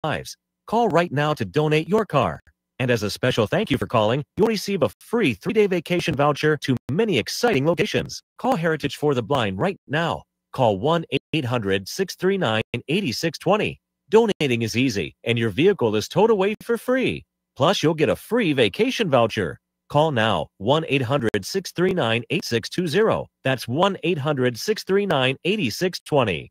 lives. Call right now to donate your car. And as a special thank you for calling, you'll receive a free 3-day vacation voucher to many exciting locations. Call Heritage for the Blind right now. Call 1-800-639-8620. Donating is easy, and your vehicle is towed away for free. Plus, you'll get a free vacation voucher. Call now, 1-800-639-8620. That's 1-800-639-8620.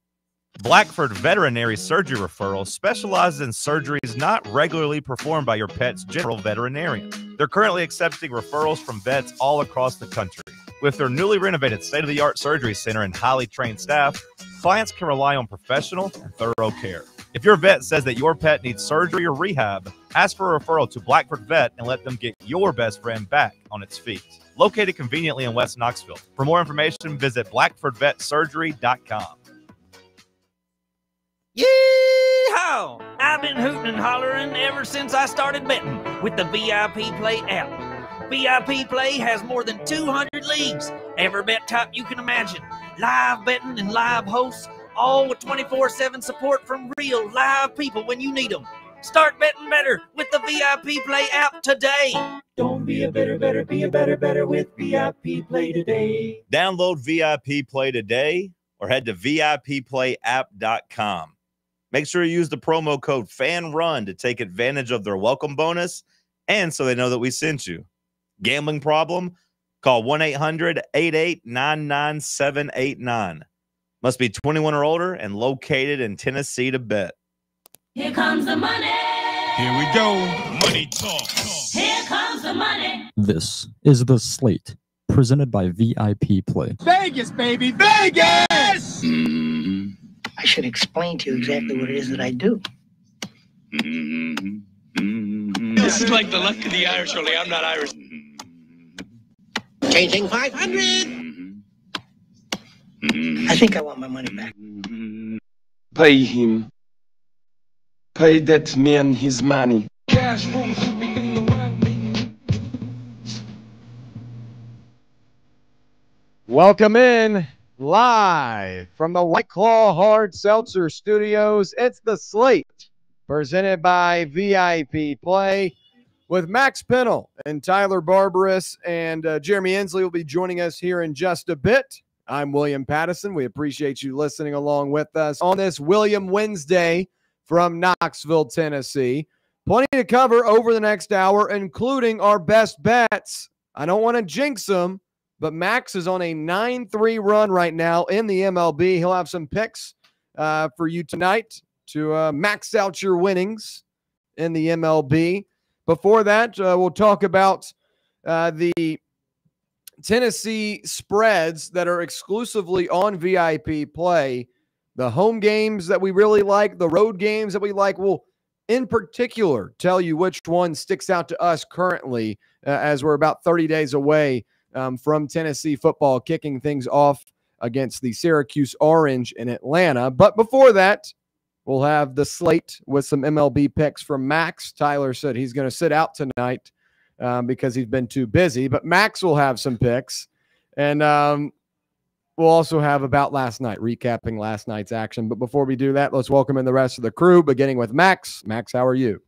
Blackford Veterinary Surgery Referral specializes in surgeries not regularly performed by your pet's general veterinarian. They're currently accepting referrals from vets all across the country. With their newly renovated state-of-the-art surgery center and highly trained staff, clients can rely on professional and thorough care. If your vet says that your pet needs surgery or rehab, ask for a referral to Blackford Vet and let them get your best friend back on its feet. Located conveniently in West Knoxville. For more information, visit blackfordvetsurgery.com. Yee-haw! I've been hooting and hollering ever since I started betting with the VIP Play app. VIP Play has more than 200 leagues, every bet type you can imagine, live betting and live hosts, all with 24/7 support from real live people when you need them. Start betting better with the VIP Play app today. Don't be a better, be a better with VIP Play today. Download VIP Play today or head to VIPPlayApp.com. Make sure you use the promo code FANRUN to take advantage of their welcome bonus and so they know that we sent you. Gambling problem? Call 1-800-8899-789. Must be 21 or older and located in Tennessee to bet. Here comes the money. Here we go. Money talk. Here comes the money. This is the Slate, presented by VIP Play. Vegas, baby, Vegas! I should explain to you exactly what it is that I do. This is like the luck of the Irish, only I'm not Irish. Changing 500. I think I want my money back. Pay him. Pay that man his money. Welcome in live from the White Claw Hard Seltzer Studios. It's the Slate, presented by VIP Play, with Max Pennell and Tyler Barbaras, and Jeremy Inslee will be joining us here in just a bit. I'm William Pattison. We appreciate you listening along with us on this William Wednesday from Knoxville, Tennessee. Plenty to cover over the next hour, including our best bets. I don't want to jinx them, but Max is on a 9-3 run right now in the MLB. He'll have some picks for you tonight to max out your winnings in the MLB. Before that, we'll talk about the Tennessee spreads that are exclusively on VIP Play. The home games that we really like, the road games that we like. We'll, in particular, tell you which one sticks out to us currently as we're about 30 days away from Tennessee football kicking things off against the Syracuse Orange in Atlanta. But before that, we'll have the Slate with some MLB picks from Max. Tyler said he's going to sit out tonight because he's been too busy. But Max will have some picks. And we'll also have about last night, recapping last night's action. But before we do that, let's welcome in the rest of the crew, beginning with Max. Max, how are you?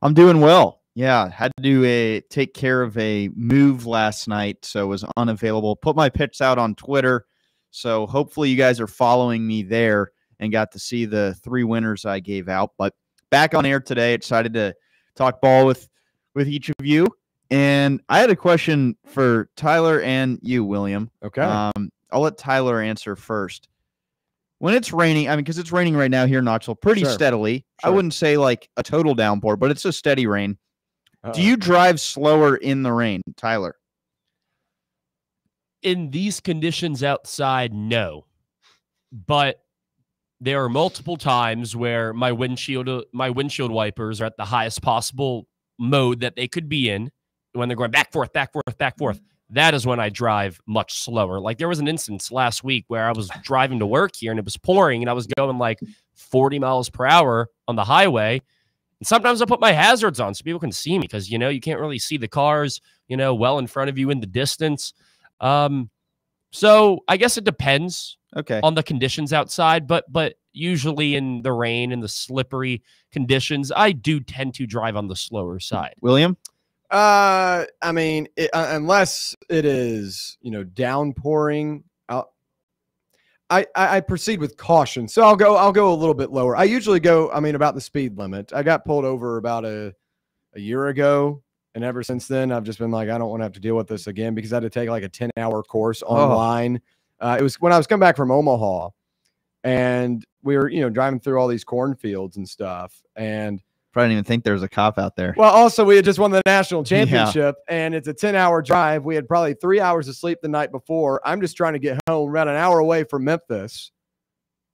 I'm doing well. Yeah, had to take care of a move last night, so was unavailable. Put my picks out on Twitter, so hopefully you guys are following me there and got to see the 3 winners I gave out. But back on air today, excited to talk ball with each of you. And I had a question for Tyler and you, William. Okay. I'll let Tyler answer first. When it's raining, I mean, because it's raining right now here in Knoxville pretty steadily. Sure. I wouldn't say like a total downpour, but it's a steady rain. Do you drive slower in the rain, Tyler? In these conditions outside, no. But there are multiple times where my windshield wipers are at the highest possible mode that they could be in when they're going back, forth, back, forth, back, forth. That is when I drive much slower. Like there was an instance last week where I was driving to work here and it was pouring and I was going like 40 miles per hour on the highway. And sometimes I put my hazards on so people can see me because, you know, you can't really see the cars, you know, well in front of you in the distance. So I guess it depends on the conditions outside. But usually in the rain and the slippery conditions, I do tend to drive on the slower side. William? I mean, unless it is, downpouring, I proceed with caution. So I'll go a little bit lower. I usually go, about the speed limit. I got pulled over about a year ago. And ever since then, I've just been like, I don't want to have to deal with this again, because I had to take like a 10-hour course online. It was when I was coming back from Omaha, and we were, driving through all these cornfields and stuff. And I didn't even think there was a cop out there. Well, also, we had just won the national championship, and it's a 10-hour drive. We had probably 3 hours of sleep the night before. I'm just trying to get home, about an hour away from Memphis.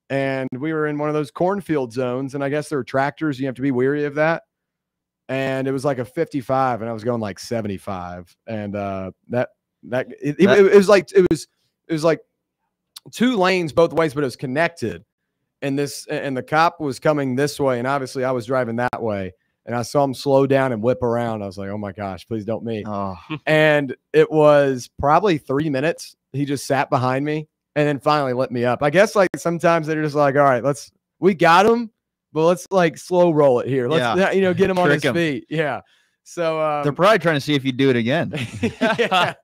And we were in one of those cornfield zones, and I guess there are tractors. You have to be wary of that. And it was like a 55, and I was going like 75. And it was like 2 lanes both ways, but it was connected. And the cop was coming this way, and obviously I was driving that way. And I saw him slow down and whip around. I was like, oh my gosh, please don't me. Oh. And it was probably 3 minutes. He just sat behind me and then finally let me up. I guess like sometimes they're just like, all right, we got him, but let's like slow roll it here. Let's get him on his feet. Yeah. So they're probably trying to see if you do it again. yeah.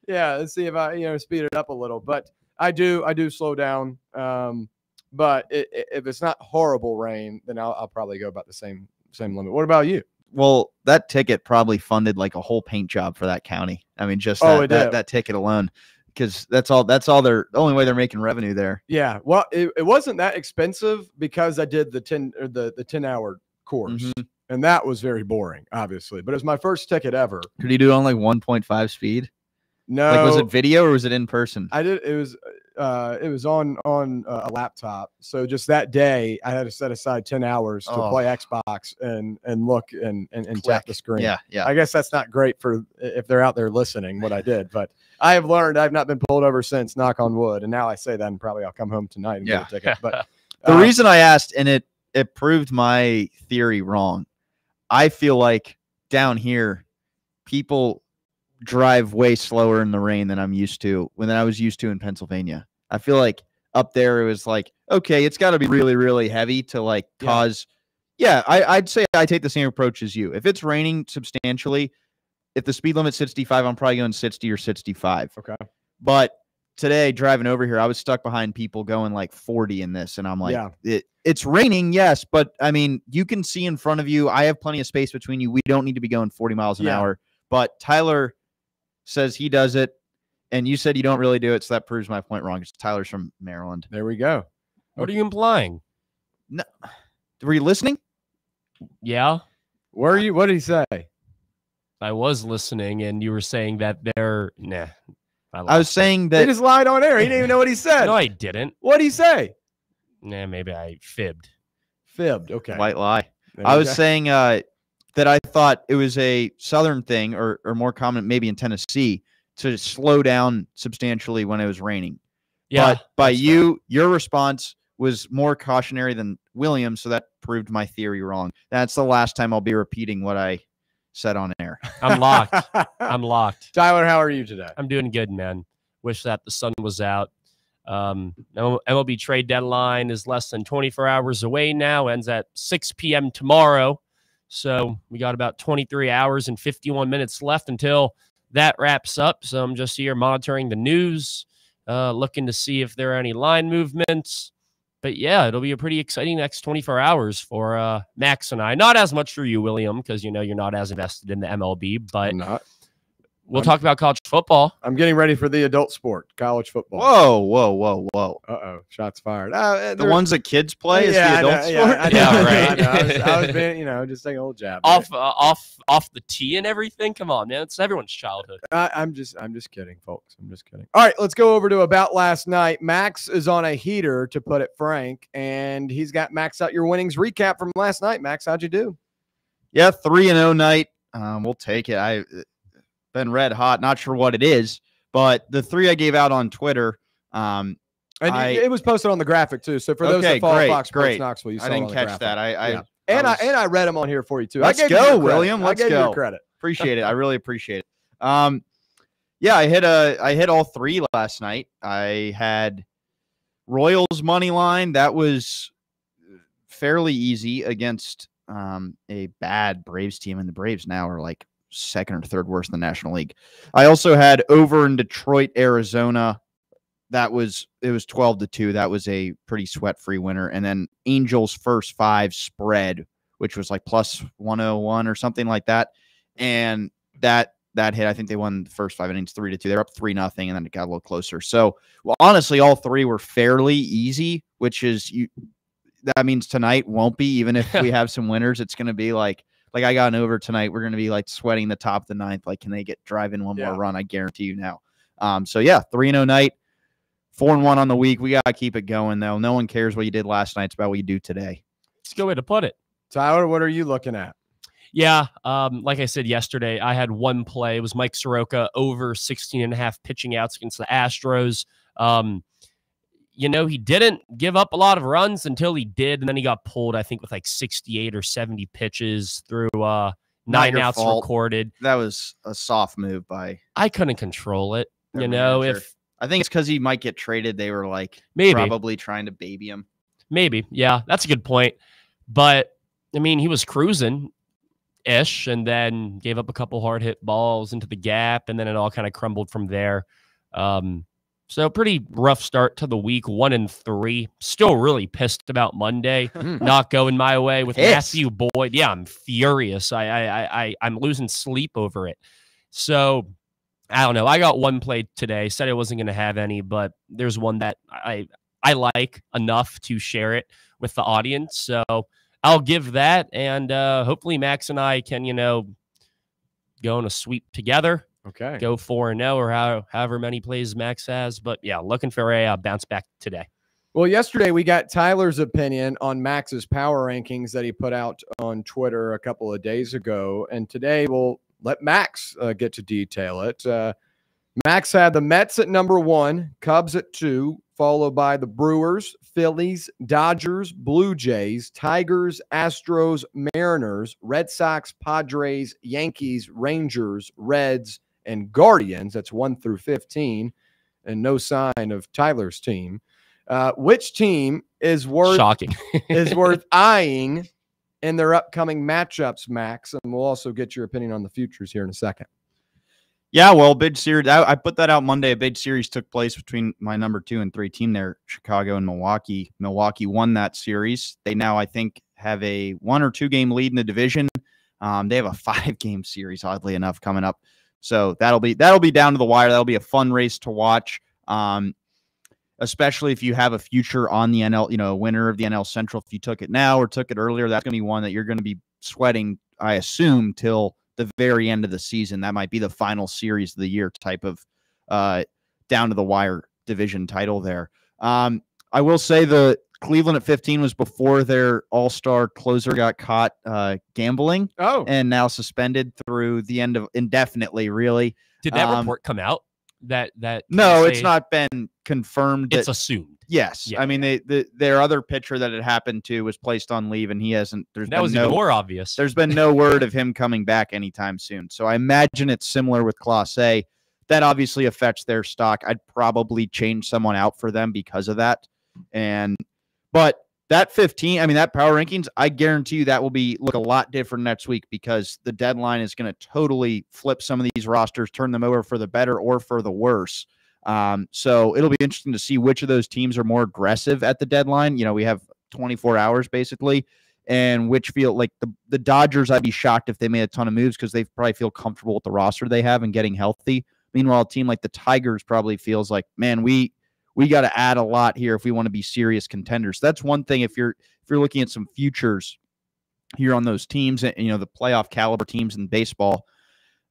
Let's see if I speed it up a little. But I do slow down. But if it's not horrible rain, then I'll probably go about the same limit. What about you? Well, that ticket probably funded like a whole paint job for that county. I mean, just that ticket alone, because that's all the only way they're making revenue there. Yeah. Well, it wasn't that expensive because I did the 10-hour course, and that was very boring, obviously. But it was my first ticket ever. Could you do it on like 1.5 speed? No. Like, was it video or was it in person? I did. It was on a laptop. So just that day, I had to set aside 10 hours to play Xbox and look and tap the screen. Yeah. I guess that's not great for if they're out there listening what I did, but I have learned I've not been pulled over since, knock on wood. And now I say that, and probably I'll come home tonight and get a ticket. But the reason I asked, and it proved my theory wrong. I feel like down here, people drive way slower in the rain than I was used to in Pennsylvania. I feel like up there it was like, okay, it's got to be really, really heavy to like cause. Yeah, I'd say I take the same approach as you. If it's raining substantially, if the speed limit's 65, I'm probably going 60 or 65. Okay. But today driving over here, I was stuck behind people going like 40 in this, and I'm like, it's raining, yes, but I mean, you can see in front of you. I have plenty of space between you. We don't need to be going 40 miles an hour. But Tyler says he does it, and you said you don't really do it, so that proves my point wrong. Tyler's from Maryland. There we go. What are you implying? No, were you listening? Yeah. Where are you? What did he say? I was listening, and you were saying that they're nah. I was saying that he just lied on air. He didn't even know what he said. No, I didn't. What did he say? Nah, maybe I fibbed. Okay. White lie. I was saying that I thought it was a Southern thing, or more common maybe in Tennessee, to slow down substantially when it was raining. Yeah. But by your response was more cautionary than William, so that proved my theory wrong. That's the last time I'll be repeating what I said on air. I'm locked. I'm locked. Tyler, how are you today? I'm doing good, man. Wish that the sun was out. MLB trade deadline is less than 24 hours away now. Ends at 6 p.m. tomorrow. So we got about 23 hours and 51 minutes left until that wraps up. So I'm just here monitoring the news, looking to see if there are any line movements. But yeah, it'll be a pretty exciting next 24 hours for Max and I. Not as much for you, William, because you know you're not as invested in the MLB, but we'll talk about college football. I'm getting ready for the adult sport, college football. Whoa. Uh-oh, shots fired. The ones that kids play is the adult sport? Right. I was being, just taking a little jab. Off the tee and everything? Come on, man. It's everyone's childhood. I'm just kidding, folks. I'm just kidding. All right, let's go over to About Last Night. Max is on a heater, to put it frank, and he's got Max Out Your Winnings recap from last night. Max, how'd you do? Yeah, 3-0 night. We'll take it. Been red hot. Not sure what it is, but the 3 I gave out on Twitter. It was posted on the graphic too. So for those that follow Fox Sports Knoxville, you saw I didn't catch graphic. that. I read them on here for you too. Let's go, William. Let's go. I gave you credit. Appreciate it. I really appreciate it. Yeah, I hit all 3 last night. I had Royals money line. That was fairly easy against a bad Braves team, and the Braves now are like second or third worst in the National League. I also had over in Detroit, Arizona. It was 12-2. That was a pretty sweat-free winner. And then Angels first 5 spread, which was like plus 101 or something like that. And that hit. I think they won the first 5 innings 3-2. They're up 3-0, and then it got a little closer. So, well, honestly, all 3 were fairly easy, which is that means tonight won't be. Even if we have some winners, it's going to be like I got an over tonight. We're going to be like sweating the top of the 9th. Like, can they get driving one more run? I guarantee you now. So yeah, 3-0 night, 4-1 on the week. We got to keep it going though. No one cares what you did last night. It's about what you do today. It's a good way to put it. Tyler, what are you looking at? Yeah, like I said yesterday, I had one play. It was Mike Soroka over 16.5 pitching outs against the Astros. He didn't give up a lot of runs until he did, and then he got pulled, I think, with like 68 or 70 pitches through 9 outs recorded. That was a soft move by... I couldn't control it. Manager. I think it's because he might get traded. They were like probably trying to baby him. Maybe. Yeah, that's a good point. But, I mean, he was cruising-ish and then gave up a couple hard hit balls into the gap, and then it all kind of crumbled from there. So pretty rough start to the week, 1-3. Still really pissed about Monday not going my way with Matthew Boyd. Yeah, I'm furious. I'm losing sleep over it. So I don't know. I got one play today. Said I wasn't going to have any, but there's one that I like enough to share it with the audience. So I'll give that, and hopefully Max and I can, go on a sweep together. Okay. Go 4-0 or however many plays Max has. But yeah, looking for a bounce back today. Well, yesterday we got Tyler's opinion on Max's power rankings that he put out on Twitter a couple of days ago. And today we'll let Max get to detail it. Max had the Mets at number 1, Cubs at 2, followed by the Brewers, Phillies, Dodgers, Blue Jays, Tigers, Astros, Mariners, Red Sox, Padres, Yankees, Rangers, Reds, and Guardians. That's 1 through 15, and no sign of Tyler's team. Which team is worth eyeing in their upcoming matchups, Max? And we'll also get your opinion on the futures here in a second. Yeah, well, big series. I put that out Monday. A big series took place between my number 2 and 3 team there, Chicago and Milwaukee. Milwaukee won that series. They now, I think, have a 1 or 2 game lead in the division. They have a 5-game series, oddly enough, coming up. So that'll be down to the wire. That'll be a fun race to watch, especially if you have a future on the NL, a winner of the NL Central. If you took it now or took it earlier, that's going to be one that you're going to be sweating, I assume, till the very end of the season. That might be the final series of the year type of down to the wire division title there. I will say the Cleveland at 15 was before their all-star closer got caught gambling. And now suspended through the end of indefinitely, really. Did that report come out? That no, it's not been confirmed. It's assumed. Yes. Yeah, I mean, their other pitcher that it happened to was placed on leave, and he hasn't. That was even more obvious. There's been no word of him coming back anytime soon. So I imagine it's similar with Class A. That obviously affects their stock. I'd probably change someone out for them because of that. But that 15, I mean, that power rankings, I guarantee you that will look a lot different next week because the deadline is going to totally flip some of these rosters, turn them over for the better or for the worse. So it'll be interesting to see which of those teams are more aggressive at the deadline. We have 24 hours basically, and which feel like the Dodgers, I'd be shocked if they made a ton of moves because they probably feel comfortable with the roster they have and getting healthy. Meanwhile, a team like the Tigers probably feels like, man, we got to add a lot here if we want to be serious contenders. That's one thing. If you're looking at some futures here on those teams, the playoff caliber teams in baseball,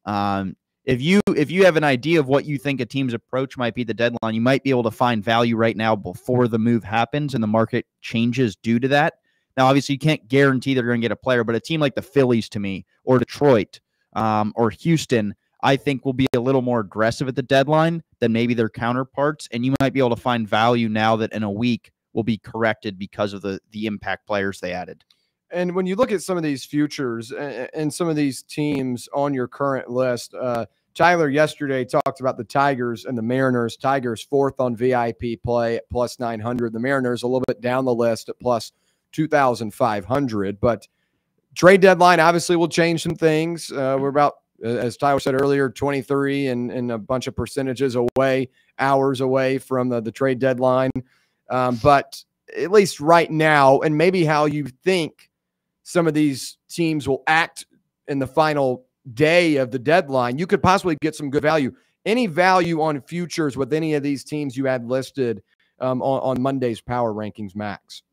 if you have an idea of what you think a team's approach might be the deadline, you might be able to find value right now before the move happens and the market changes due to that. Now, obviously, you can't guarantee they're going to get a player, but a team like the Phillies, to me, or Detroit, or Houston, I think will be a little more aggressive at the deadline than maybe their counterparts, and you might be able to find value now that in a week will be corrected because of the impact players they added. And when you look at some of these futures and some of these teams on your current list, Tyler yesterday talked about the Tigers and the Mariners. Tigers 4th on VIP play at plus 900. The Mariners a little bit down the list at plus 2,500. But trade deadline obviously will change some things. We're about, as Tyler said earlier, 23 and a bunch of percentages away, hours away from the trade deadline. But at least right now, and maybe how you think some of these teams will act in the final day of the deadline, you could possibly get some good value. Any value on futures with any of these teams you had listed on Monday's power rankings, Max?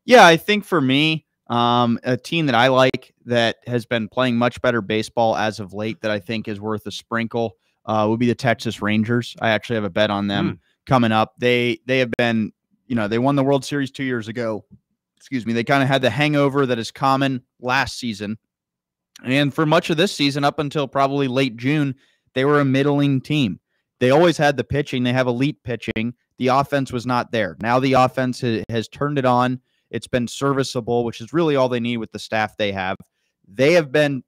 Yeah, I think for me, a team that I like that has been playing much better baseball as of late that I think is worth a sprinkle would be the Texas Rangers. I actually have a bet on them coming up. They have been, they won the World Series 2 years ago. Excuse me. They kind of had the hangover that is common last season. And for much of this season, up until probably late June, they were a middling team. They always had the pitching. They have elite pitching. The offense was not there. Now the offense has turned it on. It's been serviceable, which is really all they need with the staff they have. They have been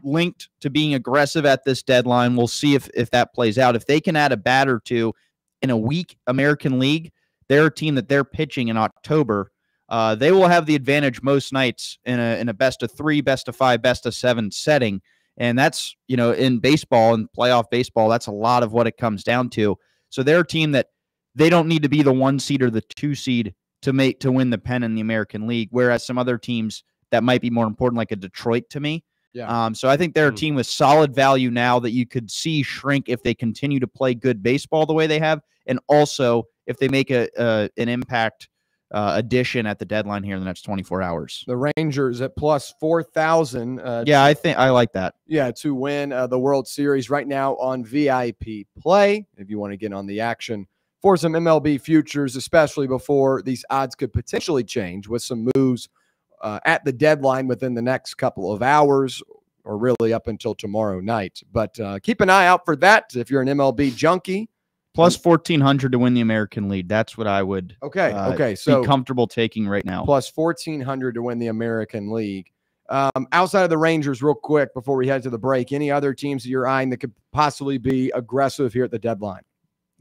linked to being aggressive at this deadline. We'll see if that plays out. If they can add a bat or two in a weak American League, they're a team that they're pitching in October. They will have the advantage most nights in a best of 3, best of 5, best of 7 setting. And that's, in baseball and playoff baseball, that's a lot of what it comes down to. So they're a team that they don't need to be the 1 seed or the 2 seed to win the pen in the American League, whereas some other teams that might be more important, like a Detroit to me. Yeah. So I think they're a team with solid value now that you could see shrink if they continue to play good baseball the way they have, and also if they make an impact addition at the deadline here in the next 24 hours. The Rangers at plus 4,000. Yeah, I think I like that. Yeah, to win the World Series right now on VIP Play. If you want to get on the action for some MLB futures, especially before these odds could potentially change with some moves at the deadline within the next couple of hours, or really up until tomorrow night. But keep an eye out for that if you're an MLB junkie. Plus 1,400 to win the American League. That's what I would so be comfortable taking right now. Plus 1,400 to win the American League. Outside of the Rangers, real quick, before we head to the break, any other teams that you're eyeing that could possibly be aggressive here at the deadline?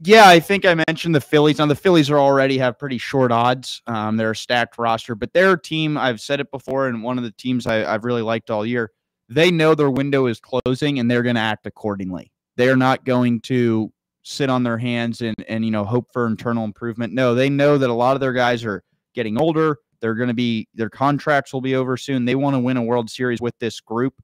Yeah, I think I mentioned the Phillies. Now, the Phillies already have pretty short odds. They're a stacked roster, but they're a team, I've said it before, and one of the teams I've really liked all year. They know their window is closing, and they're going to act accordingly. They're not going to sit on their hands and hope for internal improvement. No, they know that a lot of their guys are getting older. Their contracts will be over soon. They want to win a World Series with this group,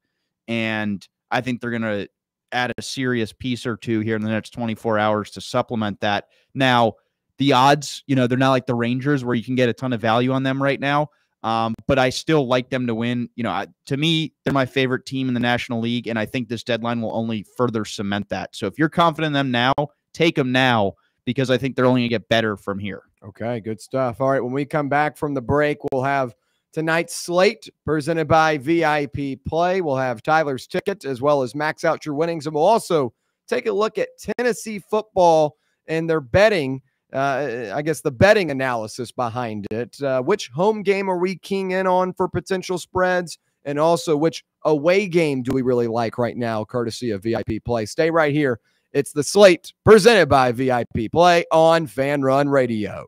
and I think they're going to add a serious piece or two here in the next 24 hours to supplement that. Now, the odds, they're not like the Rangers where you can get a ton of value on them right now. But I still like them to win. To me, they're my favorite team in the National League, and I think this deadline will only further cement that. So if you're confident in them now, take them now, because I think they're only going to get better from here. Okay, good stuff. All right, when we come back from the break, we'll have tonight's slate presented by VIP Play. We'll have Tyler's ticket as well as max out your winnings, and we'll also take a look at Tennessee football and their betting. The betting analysis behind it. Which home game are we keying in on for potential spreads? And also, which away game do we really like right now, courtesy of VIP Play? Stay right here. It's the Slate presented by VIP Play on Fan Run Radio.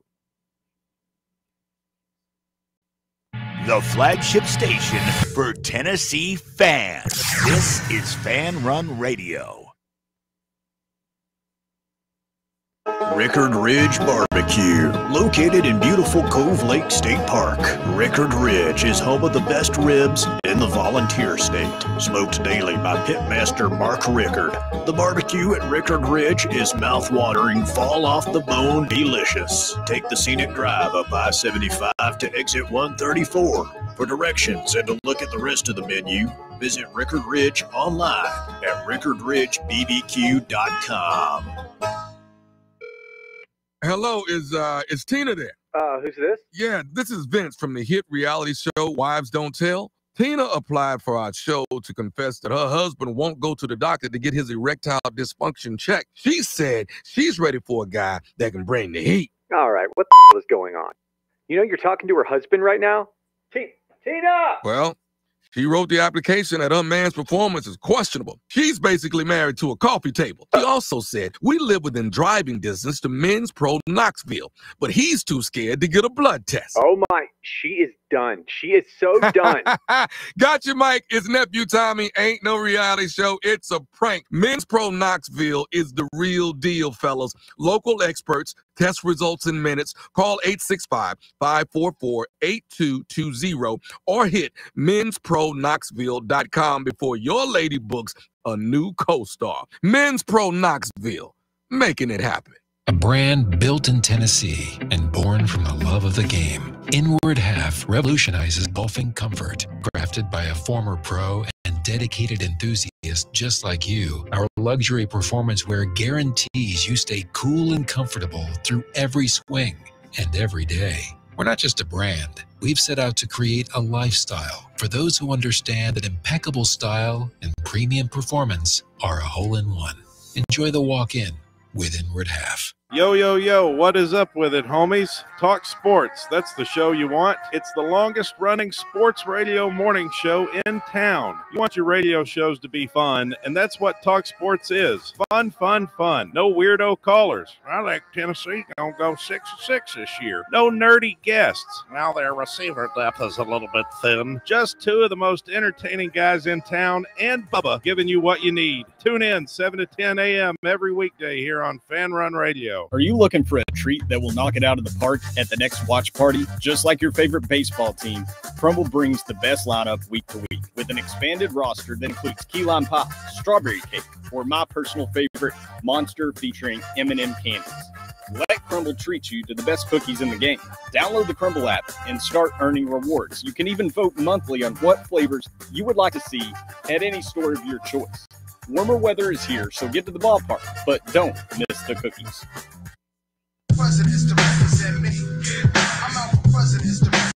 The flagship station for Tennessee fans. This is Fan Run Radio. Rickard Ridge Barbecue, located in beautiful Cove Lake State Park. Rickard Ridge is home of the best ribs in the Volunteer State. Smoked daily by Pitmaster Mark Rickard. The barbecue at Rickard Ridge is mouth-watering, fall-off-the-bone delicious. Take the scenic drive up I-75 to exit 134. For directions and to look at the rest of the menu, visit Rickard Ridge online at rickardridgebbq.com. Hello, is Tina there? Who's this? Yeah, this is Vince from the hit reality show Wives Don't Tell. Tina applied for our show to confess that her husband won't go to the doctor to get his erectile dysfunction checked. She said she's ready for a guy that can bring the heat. All right, what the is going on? You're talking to her husband right now? Tina! Well, she wrote the application that her man's performance is questionable. She's basically married to a coffee table. She also said, we live within driving distance to Men's Pro Knoxville, but he's too scared to get a blood test. Oh my, She is done. She is so done. Got you, Mike. It's Nephew Tommy. Ain't no reality show. It's a prank. Men's Pro Knoxville is the real deal, fellas. Local experts, test results in minutes. Call 865-544-8220 or hit menspronknoxville.com before your lady books a new co-star. Men's Pro Knoxville, making it happen. A brand built in Tennessee and born from the love of the game, Inward Half revolutionizes golfing comfort. Crafted by a former pro and dedicated enthusiast just like you, our luxury performance wear guarantees you stay cool and comfortable through every swing and every day. We're not just a brand. We've set out to create a lifestyle for those who understand that impeccable style and premium performance are a hole-in-one. Enjoy the walk-in with Inward Half. Yo, yo, yo, what is up with it, homies? Talk sports. That's the show you want. It's the longest running sports radio morning show in town. You want your radio shows to be fun, and that's what Talk Sports is. Fun, fun, fun. No weirdo callers. I think Tennessee gonna go 6-6 this year. No nerdy guests. Now their receiver depth is a little bit thin. Just two of the most entertaining guys in town, and Bubba giving you what you need. Tune in 7 to 10 a.m. every weekday here on Fan Run Radio. Are you looking for a treat that will knock it out of the park at the next watch party? Just like your favorite baseball team, Crumble brings the best lineup week to week with an expanded roster that includes key lime pie, strawberry cake, or my personal favorite, Monster featuring M&M candies. Let Crumble treat you to the best cookies in the game. Download the Crumble app and start earning rewards. You can even vote monthly on what flavors you would like to see at any store of your choice. Warmer weather is here, so get to the ballpark, but don't miss the cookies. Presidents to represent me. I'm out for presidents to represent.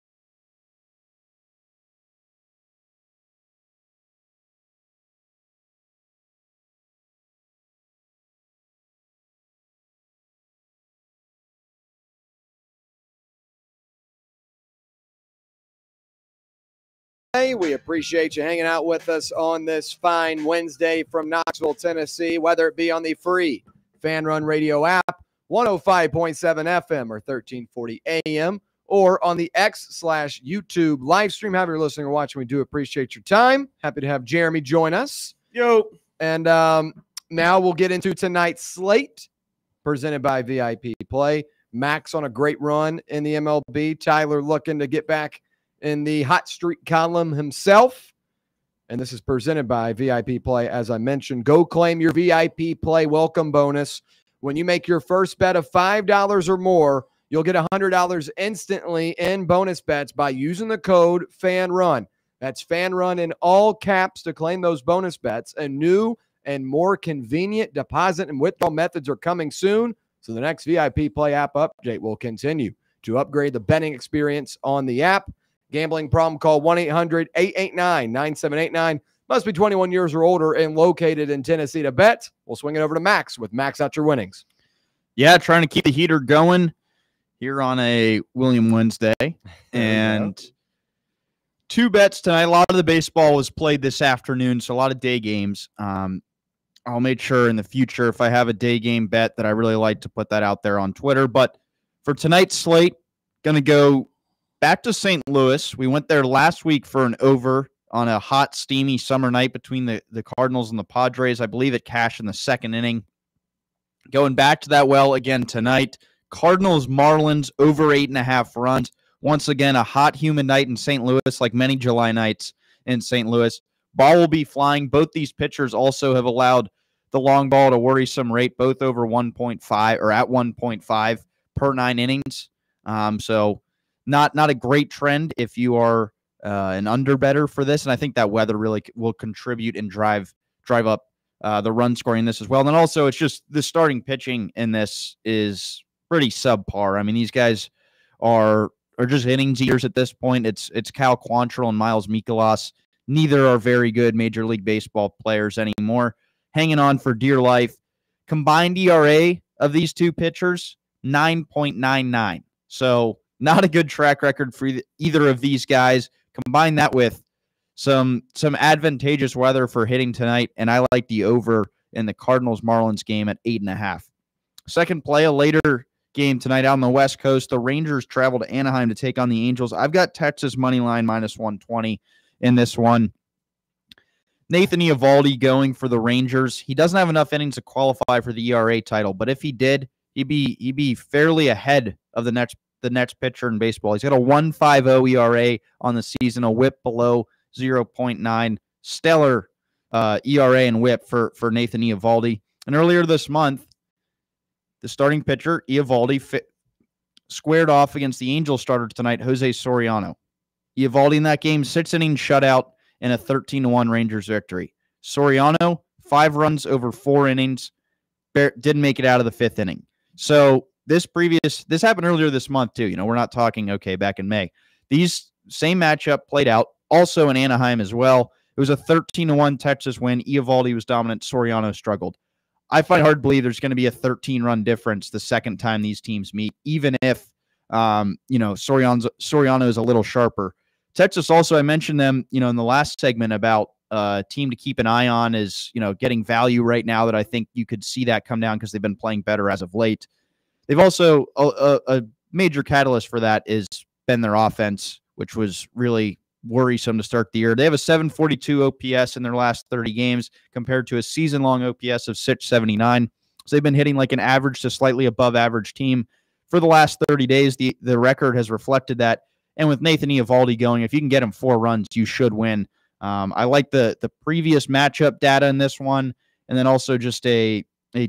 We appreciate you hanging out with us on this fine Wednesday from Knoxville, Tennessee, whether it be on the free Fan Run Radio app, 105.7 FM or 1340 AM, or on the X/YouTube live stream. However you're listening or watching, we do appreciate your time. Happy to have Jeremy join us. Yo. And now we'll get into tonight's slate presented by VIP Play. Max on a great run in the MLB. Tyler looking to get back in the hot streak column himself. And this is presented by VIP Play. As I mentioned, go claim your VIP Play welcome bonus. When you make your first bet of $5 or more, you'll get $100 instantly in bonus bets by using the code FANRUN. That's FANRUN in all caps to claim those bonus bets. And new and more convenient deposit and withdrawal methods are coming soon. So the next VIP Play app update will continue to upgrade the betting experience on the app. Gambling problem, call 1-800-889-9789. Must be 21 years or older and located in Tennessee to bet. We'll swing it over to Max with Max Out Your Winnings. Yeah, trying to keep the heater going here on a William Wednesday. And two bets tonight. A lot of the baseball was played this afternoon, so a lot of day games. I'll make sure in the future if I have a day game bet that I really like to put that out there on Twitter. But for tonight's slate, going to go back to St. Louis. We went there last week for an over on a hot, steamy summer night between the Cardinals and the Padres. I believe it cashed in the second inning. Going back to that well again tonight. Cardinals, Marlins, over 8.5 runs. Once again, a hot, humid night in St. Louis, like many July nights in St. Louis. Ball will be flying. Both these pitchers also have allowed the long ball at a worrisome rate, both over 1.5 or at 1.5 per 9 innings. So not a great trend if you are an under better for this. And I think that weather really will contribute and drive up the run scoring in this as well. And then also it's just the starting pitching in this is pretty subpar. I mean, these guys are just innings eaters at this point. It's Cal Quantrill and Miles Mikolas. Neither are very good Major League Baseball players anymore. Hanging on for dear life. Combined ERA of these two pitchers, 9.99. So not a good track record for either of these guys. Combine that with some advantageous weather for hitting tonight, and I like the over in the Cardinals-Marlins game at 8.5. Second play, a later game tonight out on the West Coast. The Rangers travel to Anaheim to take on the Angels. I've got Texas money line -120 in this one. Nathan Eovaldi going for the Rangers. He doesn't have enough innings to qualify for the ERA title, but if he did, he'd be fairly ahead of the next pitcher in baseball. He's got a 1.50 ERA on the season, a WHIP below 0.9. Stellar ERA and WHIP for Nathan Eovaldi. And earlier this month, the starting pitcher, Eovaldi, squared off against the Angels starter tonight, Jose Soriano. Eovaldi in that game, 6 innings shutout, and a 13-1 Rangers victory. Soriano, 5 runs over 4 innings, didn't make it out of the 5th inning. So this happened earlier this month too. You know, we're not talking, back in May. These same matchup played out also in Anaheim as well. It was a 13-1 Texas win. Eovaldi was dominant. Soriano struggled. I find it hard to believe there's going to be a 13-run difference the second time these teams meet, even if, Soriano is a little sharper. Texas also, I mentioned them, in the last segment about a team to keep an eye on is, getting value right now that I think you could see that come down because they've been playing better as of late. They've also, a major catalyst for that has been their offense, which was really worrisome to start the year. They have a 742 OPS in their last 30 games compared to a season-long OPS of 679. So they've been hitting like an average to slightly above average team for the last 30 days. The record has reflected that. And with Nathan Eovaldi going, if you can get him 4 runs, you should win. I like the previous matchup data in this one, and then also just a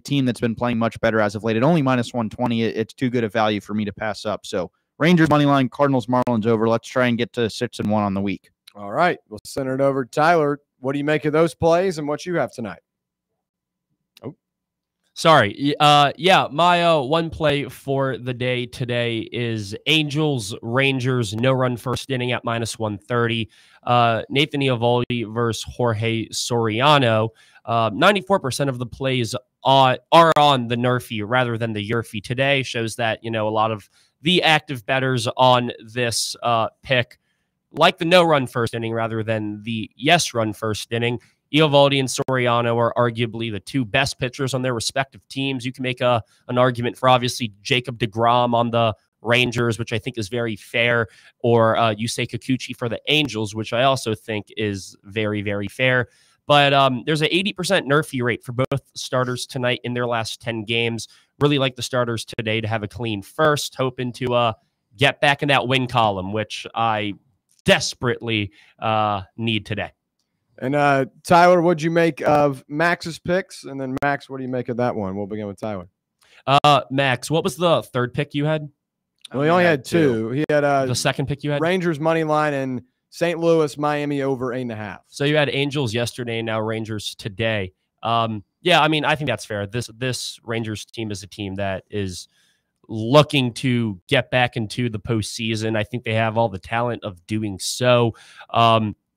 team that's been playing much better as of late. At only -120, it's too good a value for me to pass up. So Rangers money line, Cardinals, Marlins over. Let's try and get to 6-1 on the week. All right, we'll send it over to Tyler. What do you make of those plays and what you have tonight? Sorry. My one play for the day today is Angels, Rangers, no run first inning at -130. Nathan Eovaldi versus Jorge Soriano. 94% of the plays are on the Nerfy rather than the Yerfy today. Shows that, a lot of the active bettors on this pick like the no run first inning rather than the yes run first inning. Eovaldi and Soriano are arguably the 2 best pitchers on their respective teams. You can make an argument for obviously Jacob deGrom on the Rangers, which I think is very fair, or Yusei Kikuchi for the Angels, which I also think is very, very fair. But there's an 80% Nerfy rate for both starters tonight in their last 10 games. Really like the starters today to have a clean first, hoping to get back in that win column, which I desperately need today. And Tyler, what'd you make of Max's picks? And then Max, what do you make of that one? We'll begin with Tyler. Max, what was the third pick you had? Well, he only had 2. He had the second pick you had? Rangers money line and St. Louis, Miami over 8.5. So you had Angels yesterday, now Rangers today. I think that's fair. This Rangers team is a team that is looking to get back into the postseason. I think they have all the talent of doing so.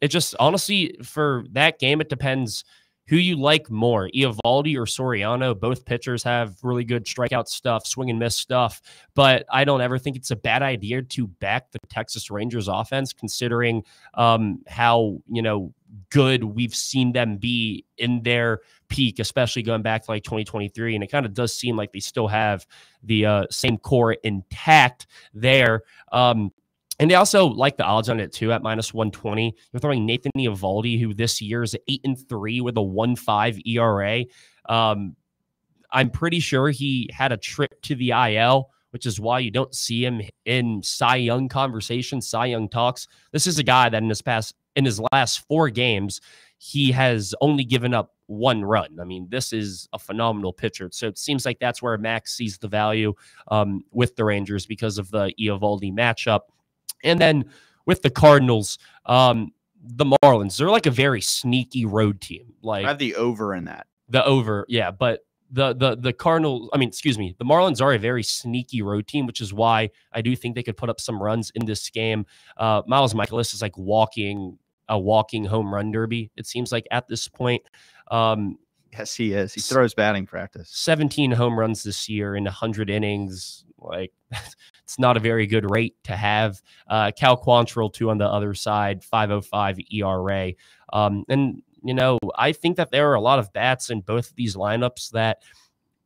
It just, honestly, for that game, it depends who you like more, Eovaldi or Soriano. Both pitchers have really good strikeout stuff, swing and miss stuff, but I don't ever think it's a bad idea to back the Texas Rangers offense, considering how, good we've seen them be in their peak, especially going back to like 2023. And it kind of does seem like they still have the same core intact there. And they also like the odds on it too at -120. You're throwing Nathan Eovaldi, who this year is 8-3 with a 1.5 ERA. I'm pretty sure he had a trip to the IL, which is why you don't see him in Cy Young conversations, Cy Young talks. This is a guy that in his last 4 games, he has only given up 1 run. I mean, this is a phenomenal pitcher. So it seems like that's where Max sees the value with the Rangers because of the Eovaldi matchup. And then with the Cardinals, the Marlins, they're like a very sneaky road team. Like, I have the over in that. The over, yeah. But the Cardinals, the Marlins are a very sneaky road team, which is why I do think they could put up some runs in this game. Miles Michaelis is like a walking home run derby, it seems like at this point. Yes, he is. He throws batting practice. 17 home runs this year in 100 innings. Like, it's not a very good rate to have. Cal Quantrill, too, on the other side, 5.05 ERA. I think that there are a lot of bats in both of these lineups that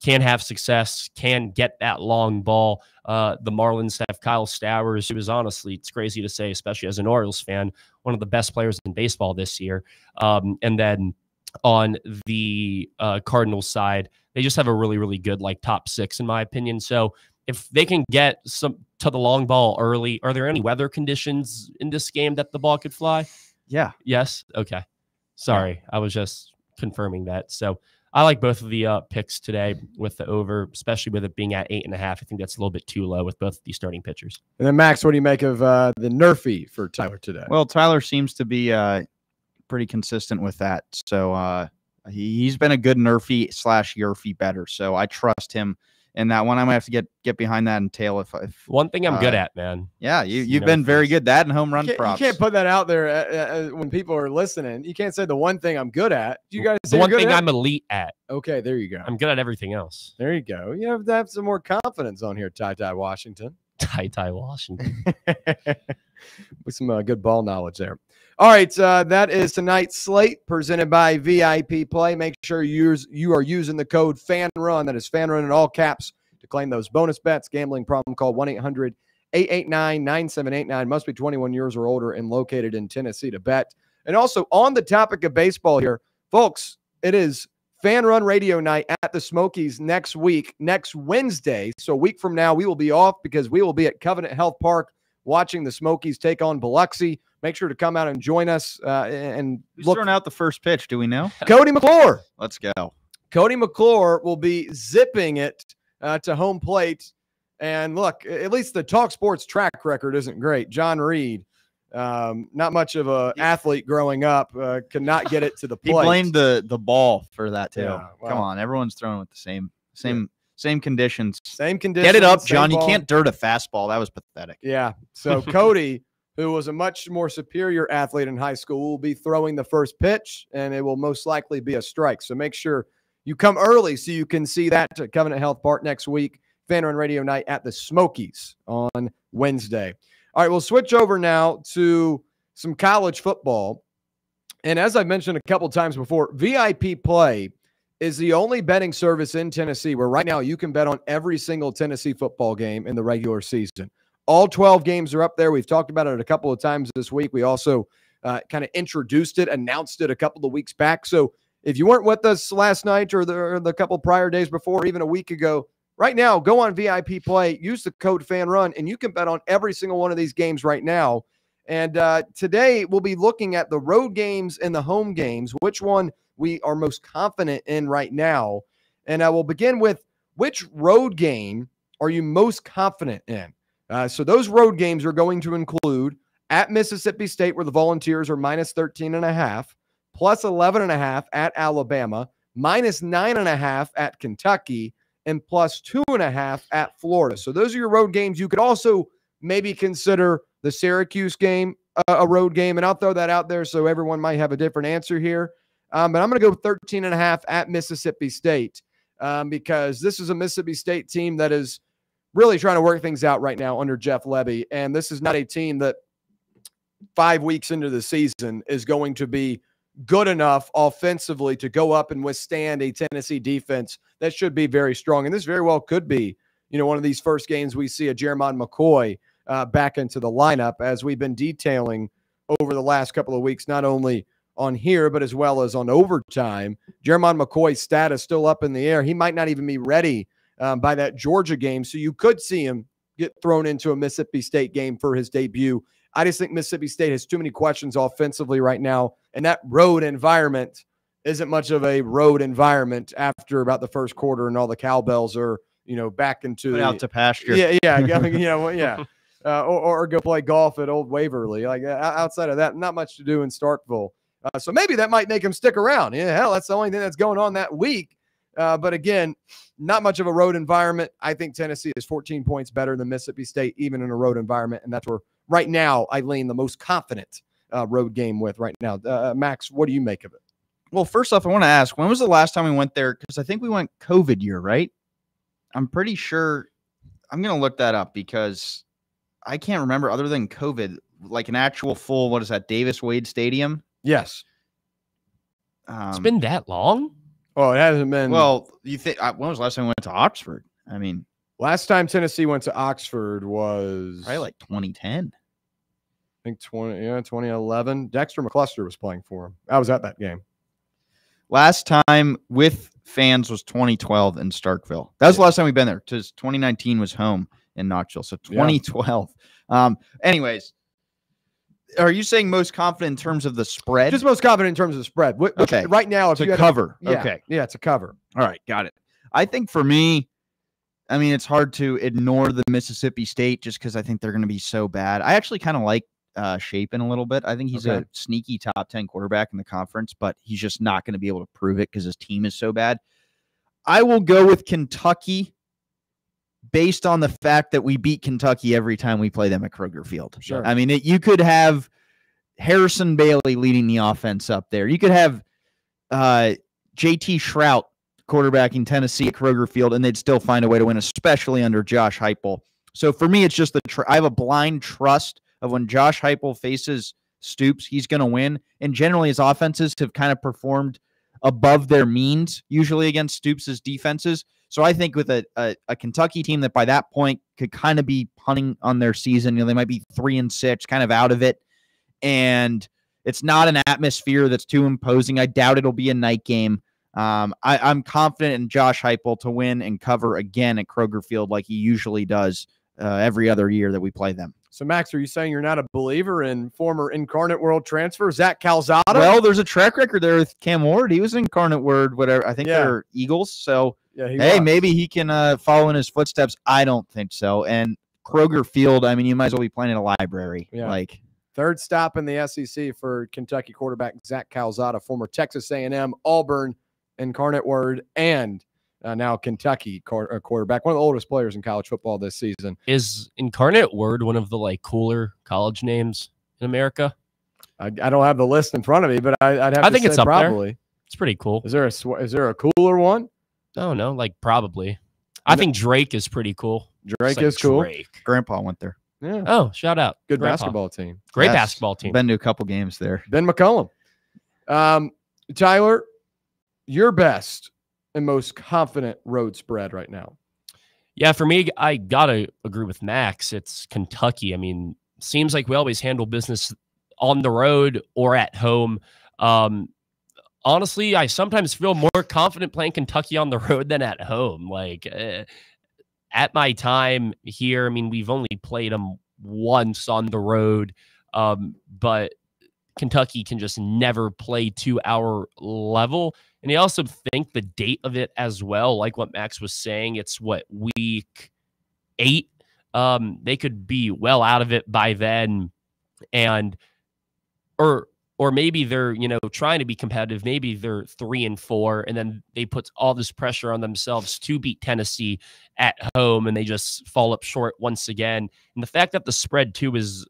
can have success, can get that long ball. The Marlins have Kyle Stowers, who is honestly, it's crazy to say, especially as an Orioles fan, one of the best players in baseball this year. And then on the Cardinals side, they just have a really, really good like top 6 in my opinion. So if they can get some to the long ball early, are there any weather conditions in this game that the ball could fly? Yeah. Yes. Okay. Sorry. I was just confirming that. So I like both of the picks today with the over, especially with it being at 8.5. I think that's a little bit too low with both of these starting pitchers. And then Max, what do you make of the Nerfy for Tyler today? Well, Tyler seems to be pretty consistent with that. So he's been a good Nerfy / Yerfy better. So I trust him in that one. I might have to get behind that and tail if one thing I'm good at, man. Yeah, you've been very good. That and home run props. You can't put that out there when people are listening. You can't say the one thing I'm good at. You guys say the one thing I'm elite at. Okay, there you go. I'm good at everything else. There you go. You have to have some more confidence on here, Ty Washington. Ty Washington. With some good ball knowledge there. All right, that is tonight's slate presented by VIP Play. Make sure you are using the code FANRUN. That is FANRUN in all caps to claim those bonus bets. Gambling problem, call 1-800-889-9789. Must be 21 years or older and located in Tennessee to bet. And also on the topic of baseball here, folks, it is Fan Run Radio Night at the Smokies next week, next Wednesday. So a week from now, we will be off because we will be at Covenant Health Park watching the Smokies take on Biloxi. Make sure to come out and join us. And who's throwing out the first pitch? Do we know? Cody McClure. Let's go. Cody McClure will be zipping it to home plate. And look, at least the Talk Sports track record isn't great. John Reed, not much of an athlete growing up, could not get it to the plate. He blamed the ball for that too. Yeah, well, come on, everyone's throwing with the same conditions. Same conditions. Get it up, John. Ball. You can't dirt a fastball. That was pathetic. Yeah. So Cody, who was a much more superior athlete in high school, will be throwing the first pitch, and it will most likely be a strike. So make sure you come early so you can see that at Covenant Health Park next week. Fan Run Radio Night at the Smokies on Wednesday. All right, we'll switch over now to some college football. And as I've mentioned a couple times before, VIP Play is the only betting service in Tennessee where right now you can bet on every single Tennessee football game in the regular season. All 12 games are up there. We've talked about it a couple of times this week. We also kind of introduced it, announced it a couple of weeks back. So if you weren't with us last night or the couple prior days before, or even a week ago, right now, go on VIP Play, use the code FANRUN, and you can bet on every single one of these games right now. And today we'll be looking at the road games and the home games, which one we are most confident in right now. And I will begin with which road game are you most confident in? So those road games are going to include at Mississippi State, where the Volunteers are minus 13.5, plus 11.5 at Alabama, minus 9.5 at Kentucky, and plus 2.5 at Florida. So those are your road games. You could also maybe consider the Syracuse game a road game, and I'll throw that out there so everyone might have a different answer here. But I'm going to go 13.5 at Mississippi State because this is a Mississippi State team that is really trying to work things out right now under Jeff Lebby, and this is not a team that 5 weeks into the season is going to be good enough offensively to go up and withstand a Tennessee defense that should be very strong. And this very well could be, one of these first games we see a Jeremiah McCoy back into the lineup, as we've been detailing over the last couple of weeks, not only on here, but as well as on Overtime. Jeremiah McCoy's status still up in the air. He might not even be ready by that Georgia game. So you could see him get thrown into a Mississippi State game for his debut. I just think Mississippi State has too many questions offensively right now, and that road environment isn't much of a road environment after about the first quarter and all the cowbells are, back into out to pasture. Yeah. Or go play golf at Old Waverly. Like outside of that, not much to do in Starkville. So maybe that might make him stick around. Yeah, hell, that's the only thing that's going on that week. But again, not much of a road environment. I think Tennessee is 14 points better than Mississippi State, even in a road environment, and that's where right now I lean the most confident road game with right now. Max, what do you make of it? Well, first off, I want to ask, when was the last time we went there? Because I think we went COVID year, right? I'm pretty sure. I'm going to look that up because I can't remember other than COVID, like an actual full, what is that, Davis Wade Stadium? Yes. It's been that long? Oh, it hasn't been. Well, you think when was the last time we went to Oxford? I mean, last time Tennessee went to Oxford was probably like 2010. I think 2011. Dexter McCluster was playing for him. I was at that game. Last time with fans was 2012 in Starkville. That was the last time we've been there. 2019 was home in Knoxville. So 2012. Anyways, are you saying most confident in terms of the spread? Just most confident in terms of the spread. Okay. Right now, if it's you a cover. Okay. Yeah, it's a cover. All right. Got it. I think for me, I mean, it's hard to ignore the Mississippi State just because I think they're going to be so bad. I actually kind of like Shapen a little bit. I think he's a sneaky top 10 quarterback in the conference, but he's just not going to be able to prove it because his team is so bad. I will go with Kentucky based on the fact that we beat Kentucky every time we play them at Kroger Field. Sure. I mean, you could have Harrison Bailey leading the offense up there. You could have JT Shrout quarterbacking Tennessee at Kroger Field, and they'd still find a way to win, especially under Josh Heupel. So for me, it's just I have a blind trust of when Josh Heupel faces Stoops, he's going to win. And generally, his offenses have kind of performed above their means, usually against Stoops' defenses. So I think with a Kentucky team that by that point could kind of be punting on their season, they might be 3-6, kind of out of it. And it's not an atmosphere that's too imposing. I doubt it'll be a night game. I'm confident in Josh Heupel to win and cover again at Kroger Field like he usually does every other year that we play them. So, Max, are you saying you're not a believer in former Incarnate World transfer Zach Calzada? Well, there's a track record there with Cam Ward. He was Incarnate Word, whatever. I think they're Eagles. So, maybe he can follow in his footsteps. I don't think so. And Kroger Field, I mean, you might as well be playing in a library. Yeah. Third stop in the SEC for Kentucky quarterback Zach Calzada, former Texas A&M, Auburn, Incarnate Word, and now Kentucky quarterback, one of the oldest players in college football this season. Is Incarnate Word one of the cooler college names in America? I don't have the list in front of me, but I'd have to think say it's up probably. there. It's pretty cool. Is there a cooler one? No, probably. I think Drake is pretty cool. Drake is cool. Drake. Grandpa went there. Yeah. Oh, shout out. Good Grandpa. basketball team. Great basketball team. Been to a couple games there. Ben McCullum. Tyler, your best and most confident road spread right now? Yeah, for me, I got to agree with Max. It's Kentucky. I mean, seems like we always handle business on the road or at home. Honestly, I sometimes feel more confident playing Kentucky on the road than at home. At my time here, I mean, we've only played them once on the road, but Kentucky can just never play to our level. And I also think the date of it as well, like what Max was saying, it's week 8. They could be well out of it by then. And, or maybe they're, trying to be competitive. Maybe they're 3-4, and then they put all this pressure on themselves to beat Tennessee at home, and they just fall up short once again. And the fact that the spread too is,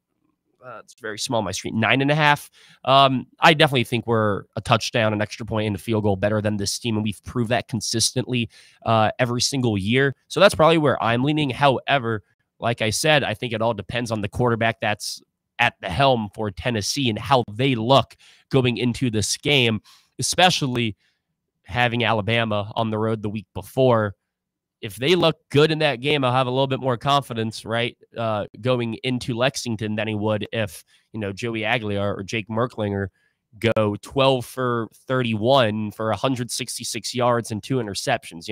it's very small on my screen, 9.5. I definitely think we're a touchdown, an extra point, and a field goal better than this team, and we've proved that consistently every single year. So that's probably where I'm leaning. However, like I said, I think it all depends on the quarterback that's at the helm for Tennessee and how they look going into this game, especially having Alabama on the road the week before. If they look good in that game, I'll have a little bit more confidence, right, going into Lexington than he would if, Joey Aguilar or Jake Merklinger go 12 for 31 for 166 yards and 2 interceptions.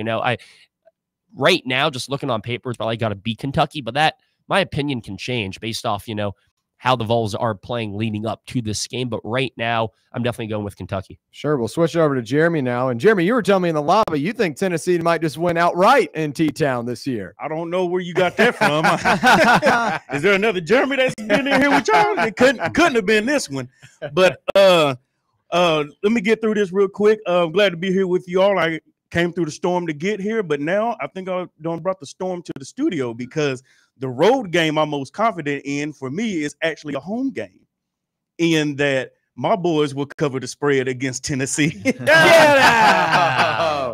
Right now, just looking on paper, it's probably got to beat Kentucky, but that, my opinion can change based off, how the Vols are playing leading up to this game. But right now, I'm definitely going with Kentucky. Sure. We'll switch over to Jeremy now. And Jeremy, you were telling me in the lobby, you think Tennessee might just win outright in T-Town this year. I don't know where you got that from. Is there another Jeremy that's been in here with y'all? It couldn't have been this one. But let me get through this real quick. I'm glad to be here with you all. I came through the storm to get here, but now I think I done brought the storm to the studio because the road game I'm most confident in for me is actually a home game, in that my boys will cover the spread against Tennessee.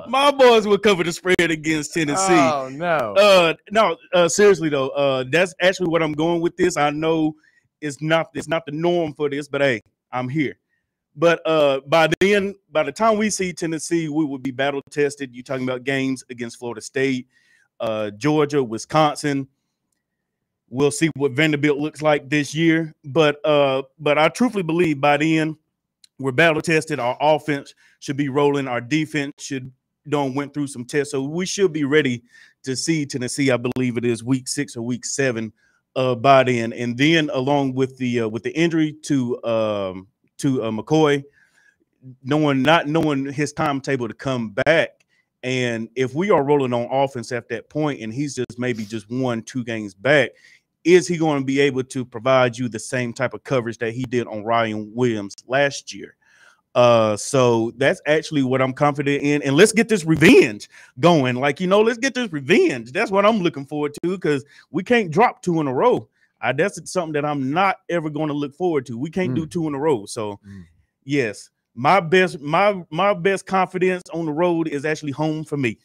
My boys will cover the spread against Tennessee. Oh, no. Seriously, though, that's actually what I'm going with this. I know it's not the norm for this, but hey, I'm here. But by the time we see Tennessee, we will be battle tested. You're talking about games against Florida State, Georgia, Wisconsin. We'll see what Vanderbilt looks like this year. But I truthfully believe by then we're battle tested. Our offense should be rolling. Our defense should went through some tests, so we should be ready to see Tennessee. I believe it is week 6 or week 7 by then. And then along with the injury to McCoy, not knowing his timetable to come back, and if we are rolling on offense at that point, and he's just maybe just 1-2 games back, is he going to be able to provide you the same type of coverage that he did on Ryan Williams last year? So that's actually what I'm confident in. And let's get this revenge going. Like, let's get this revenge. That's what I'm looking forward to, because we can't drop 2 in a row. That's something that I'm not ever going to look forward to. We can't do 2 in a row. So yes, my best confidence on the road is actually home for me.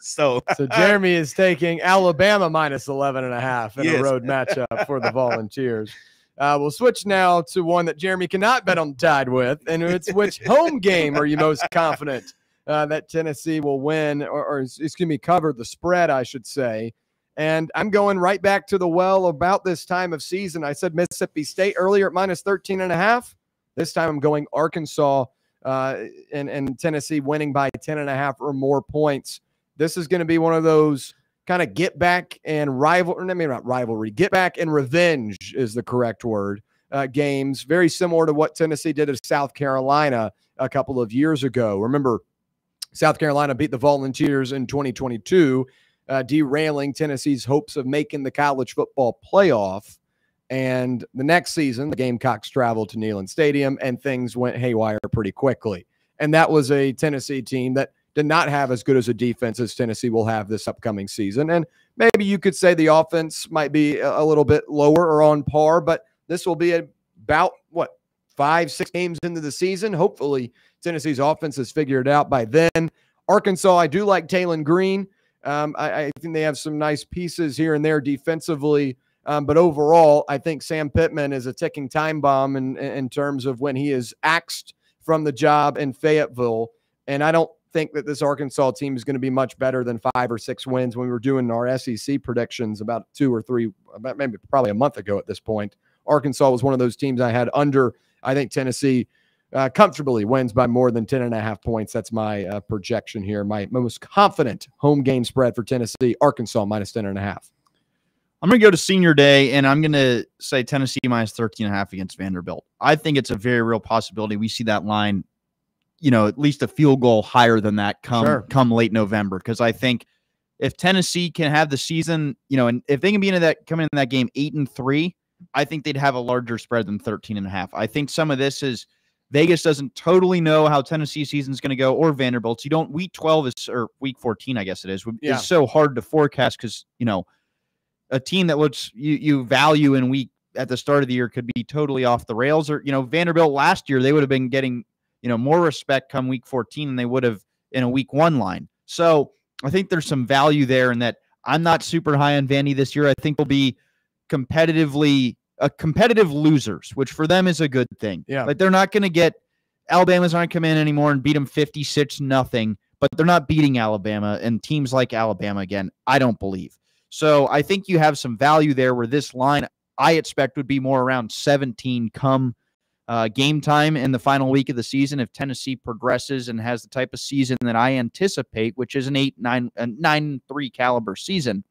So Jeremy is taking Alabama minus 11.5 in a road matchup for the Volunteers. We'll switch now to one that Jeremy cannot bet on the Tide with, and it's which home game are you most confident that Tennessee will win, or excuse me, cover the spread, I should say. And I'm going right back to the well about this time of season. I said Mississippi State earlier at minus 13.5. This time I'm going Arkansas and Tennessee winning by 10.5 or more points. This is going to be one of those kind of get back and get back and revenge is the correct word, games, very similar to what Tennessee did to South Carolina a couple of years ago. Remember, South Carolina beat the Volunteers in 2022, derailing Tennessee's hopes of making the college football playoff. And the next season, the Gamecocks traveled to Neyland Stadium, and things went haywire pretty quickly. And that was a Tennessee team that did not have as good as a defense as Tennessee will have this upcoming season. And maybe you could say the offense might be a little bit lower or on par, but this will be about, 5-6 games into the season. Hopefully Tennessee's offense has figured it out by then. Arkansas, I do like Taylon Green. I think they have some nice pieces here and there defensively. But overall, I think Sam Pittman is a ticking time bomb in terms of when he is axed from the job in Fayetteville. And I don't think that this Arkansas team is going to be much better than 5 or 6 wins. When we were doing our SEC predictions about 2 or 3, probably a month ago at this point, Arkansas was one of those teams I had under. I think Tennessee comfortably wins by more than 10.5 points. That's my projection here. My most confident home game spread for Tennessee, Arkansas minus 10.5. I'm going to go to senior day, and I'm going to say Tennessee minus 13.5 against Vanderbilt. I think it's a very real possibility we see that line, at least a field goal higher than that come late November. Because I think if Tennessee can have the season, and if they can be coming into that game 8-3, I think they'd have a larger spread than 13.5. I think some of this is Vegas doesn't totally know how Tennessee season is going to go, or Vanderbilt's. Week 12 or week 14, I guess it is so hard to forecast because, a team that you value in week at the start of the year could be totally off the rails. Or, Vanderbilt last year, they would have been getting, more respect come week 14 than they would have in a week 1 line. So I think there's some value there in that. I'm not super high on Vandy this year. I think they'll be competitive losers, which for them is a good thing. Yeah. Like they're not going to get Alabama's aren't come in anymore and beat them 56-0, but they're not beating Alabama and teams like Alabama again. I don't believe. So I think you have some value there where this line I expect would be more around 17 come game time in the final week of the season if Tennessee progresses and has the type of season that I anticipate, which is an 9-3 caliber season.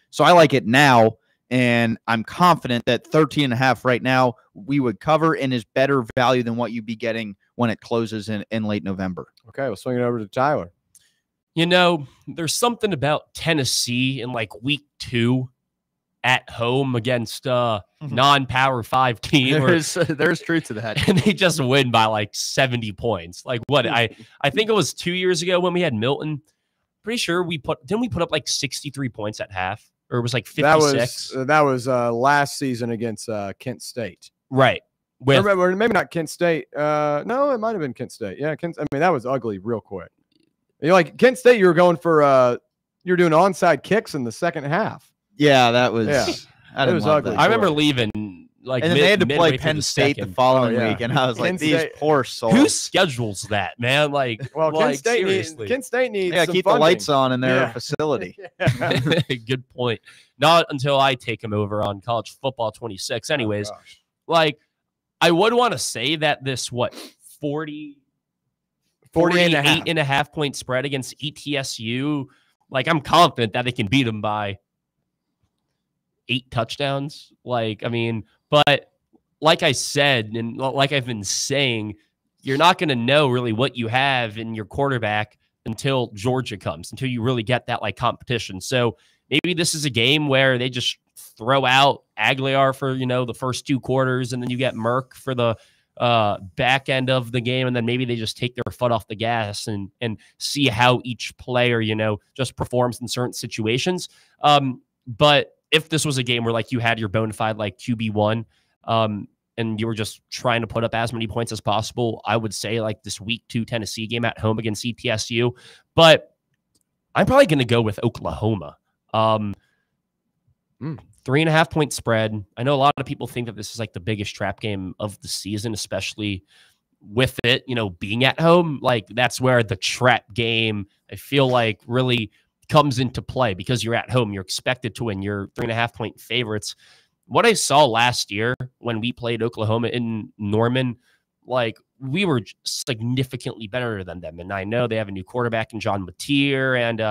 So I like it now, and I'm confident that 13.5 right now we would cover and is better value than what you'd be getting when it closes in late November. Okay, we'll swing it over to Tyler. There's something about Tennessee in week 2 at home against non-Power 5 team. There's truth to that. And they just win by 70 points. I think it was 2 years ago when we had Milton. Pretty sure didn't we put up 63 points at half? Or it was 56? That was last season against Kent State. Right. Or maybe not Kent State. No, it might have been Kent State. Yeah, that was ugly real quick. Kent State, you were going for you're doing onside kicks in the second half. Yeah, that was it was ugly. I remember leaving like, and then they had to play midway through Penn the State the second. following week, and I was like, these poor souls. Who schedules that, man? Like, Well, like, seriously. Kent State needs some keep funding. the lights on in their facility. Good point. Not until I take him over on College Football 26. Anyways, like, I would want to say that this, 48 and a half point spread against ETSU, like, I'm confident that they can beat them by 8 touchdowns. Like, I mean, but like I said, and like I've been saying, you're not going to know really what you have in your quarterback until Georgia comes, until you really get that, like, competition. So maybe this is a game where they just throw out Aguilar for, the first 2 quarters, and then you get Merck for the back end of the game, and then maybe they just take their foot off the gas and see how each player, just performs in certain situations. But if this was a game where, like, you had your bona fide, like, QB1, and you were just trying to put up as many points as possible, I would say, like, this week 2 Tennessee game at home against ETSU. But I'm probably going to go with Oklahoma. 3.5 point spread. I know a lot of people think that this is, like, the biggest trap game of the season, especially with it, being at home. Like, that's where the trap game, I feel like, really comes into play, because you're at home. You're expected to win. You're 3.5 point favorites. What I saw last year when we played Oklahoma in Norman, like, we were significantly better than them. And I know they have a new quarterback in John Mateer and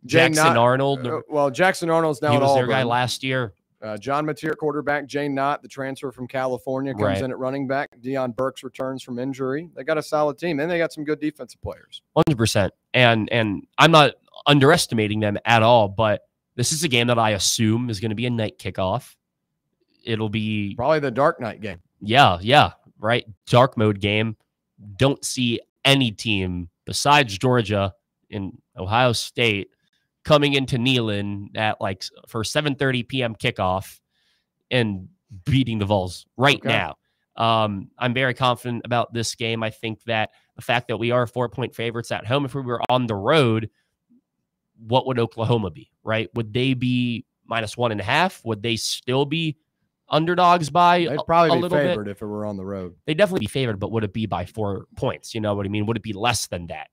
Jackson Arnold. Well, Jackson Arnold's now he at was Auburn. their guy last year. John Mateer, quarterback. Jane Knott, the transfer from California, comes in at running back. Deion Burks returns from injury. They got a solid team. And they got some good defensive players. 100%. And I'm not underestimating them at all, but this is a game that I assume is going to be a night kickoff. It'll be probably the dark night game. Yeah, right. Dark mode game. Don't see any team besides Georgia and Ohio State coming into Neyland at, like, for 7:30 p.m. kickoff and beating the Vols now. I'm very confident about this game. I think that the fact that we are 4-point favorites at home, if we were on the road, what would Oklahoma be, right? Would they be -1.5? Would they still be underdogs by They'd probably a be little favored bit? if it were on the road. They'd definitely be favored, but would it be by 4 points? You know what I mean? Would it be less than that?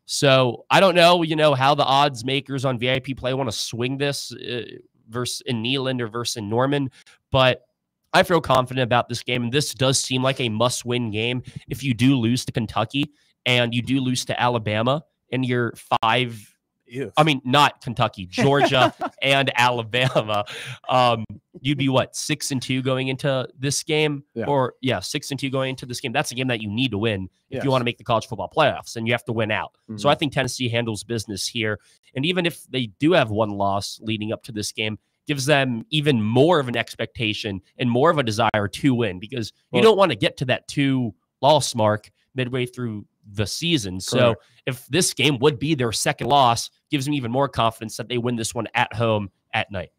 So I don't know, how the odds makers on VIP Play want to swing this versus in Neyland or versus in Norman, but I feel confident about this game. And this does seem like a must-win game. If you do lose to Kentucky and you do lose to Alabama and you're 5, I mean, not Kentucky, Georgia and Alabama, you'd be 6-2 going into this game, 6-2 going into this game. That's a game that you need to win if you want to make the college football playoffs, and you have to win out. So I think Tennessee handles business here. And even if they do have one loss leading up to this game, gives them even more of an expectation and more of a desire to win, because you don't want to get to that 2-loss mark midway through the season. So if this game would be their second loss, gives me even more confidence that they win this one at home at night.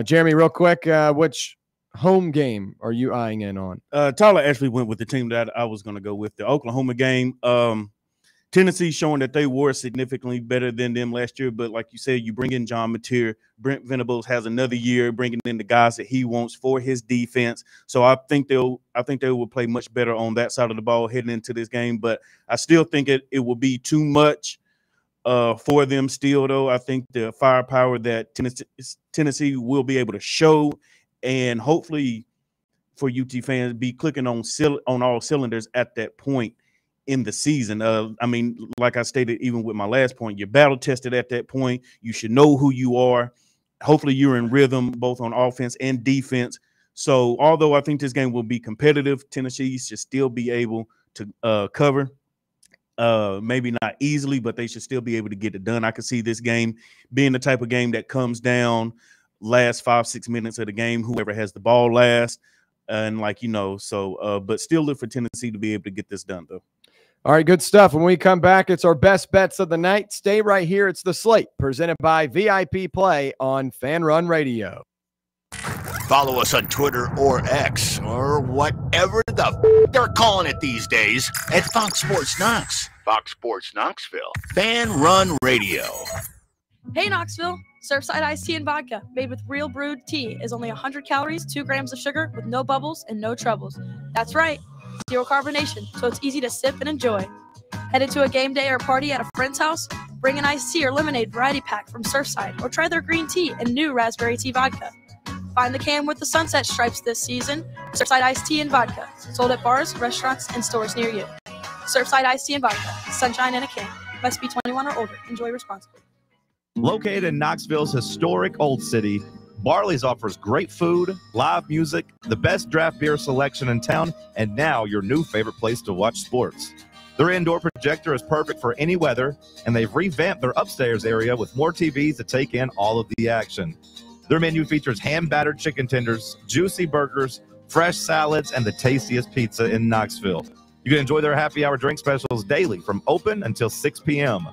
Jeremy, real quick, which home game are you eyeing in on? Tyler actually went with the team that I was going to go with, the Oklahoma game. Tennessee showing that they were significantly better than them last year, but like you said, you bring in John Mateer. Brent Venables has another year bringing in the guys that he wants for his defense. So I think they will play much better on that side of the ball heading into this game. But I still think it will be too much for them still, though. I think the firepower that Tennessee will be able to show, and hopefully for UT fans, be clicking on all cylinders at that point in the season. I mean, like I stated, even with my last point, you're battle tested at that point. You should know who you are. Hopefully you're in rhythm both on offense and defense. So although I think this game will be competitive, Tennessee should still be able to cover. Maybe not easily, but they should still be able to get it done. I could see this game being the type of game that comes down last 5-6 minutes of the game, whoever has the ball last. And but still look for Tennessee to be able to get this done, though. All right, good stuff. When we come back, it's our best bets of the night. Stay right here. It's the Slate, presented by VIP Play on Fan Run Radio. Follow us on Twitter or X or whatever they're calling it these days at Fox Sports Knox, Fox Sports Knoxville, Fan Run Radio. Hey, Knoxville. Surfside iced tea and vodka, made with real brewed tea, is only 100 calories, 2 grams of sugar, with no bubbles and no troubles. That's right, zero carbonation, so it's easy to sip and enjoy. Headed to a game day or party at a friend's house? Bring an iced tea or lemonade variety pack from Surfside, or try their green tea and new raspberry tea vodka. Find the can with the sunset stripes this season. Surfside iced tea and vodka, sold at bars, restaurants, and stores near you. Surfside iced tea and vodka, sunshine in a can. Must be 21 or older. Enjoy responsibly. Located in Knoxville's historic Old City, Barley's offers great food, live music, the best draft beer selection in town, and now your new favorite place to watch sports. Their indoor projector is perfect for any weather, and they've revamped their upstairs area with more TVs to take in all of the action. Their menu features hand-battered chicken tenders, juicy burgers, fresh salads, and the tastiest pizza in Knoxville. You can enjoy their happy hour drink specials daily from open until 6 p.m.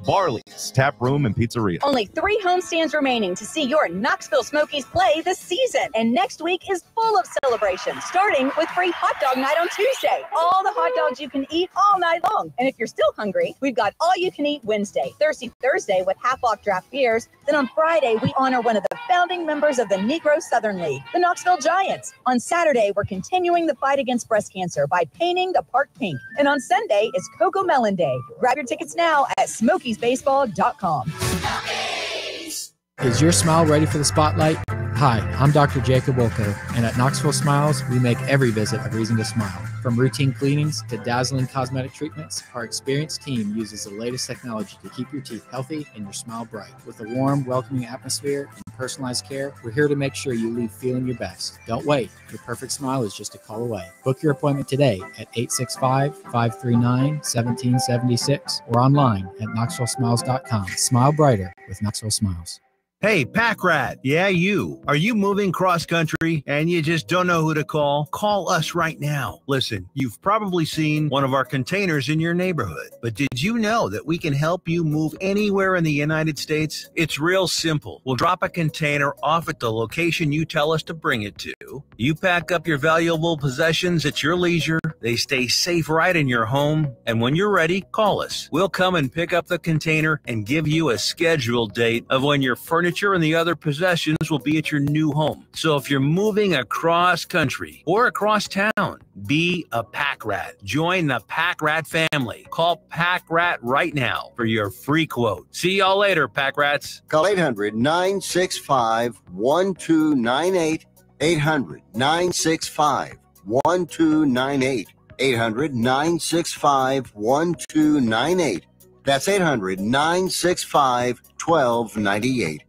Barley's Tap Room and Pizzeria. Only 3 homestands remaining to see your Knoxville Smokies play this season. And next week is full of celebrations, starting with free hot dog night on Tuesday. All the hot dogs you can eat all night long. And if you're still hungry, we've got all you can eat Wednesday, Thirsty Thursday with half-off draft beers. Then on Friday, we honor one of the founding members of the Negro Southern League, the Knoxville Giants. On Saturday, we're continuing the fight against breast cancer by painting the park pink. And on Sunday is Cocoa Melon Day. Grab your tickets now at SmokiesBaseball.com. Is your smile ready for the spotlight? Hi, I'm Dr. Jacob Wilco, and at Knoxville Smiles, we make every visit a reason to smile. From routine cleanings to dazzling cosmetic treatments, our experienced team uses the latest technology to keep your teeth healthy and your smile bright. With a warm, welcoming atmosphere and personalized care, we're here to make sure you leave feeling your best. Don't wait. Your perfect smile is just a call away. Book your appointment today at 865-539-1776 or online at knoxvillesmiles.com. Smile brighter with Knoxville Smiles. Hey, Pack Rat. Yeah, you. Are you moving cross country and you just don't know who to call? Call us right now. Listen, you've probably seen one of our containers in your neighborhood, but did you know that we can help you move anywhere in the United States? It's real simple. We'll drop a container off at the location you tell us to bring it to. You pack up your valuable possessions at your leisure. They stay safe right in your home. And when you're ready, call us. We'll come and pick up the container and give you a scheduled date of when your furniture and the other possessions will be at your new home. So if you're moving across country or across town, be a Pack Rat. Join the Pack Rat family. Call Pack Rat right now for your free quote. See y'all later, Pack Rats. Call 800-965-1298. 800-965-1298. 800-965-1298. That's 800-965-1298.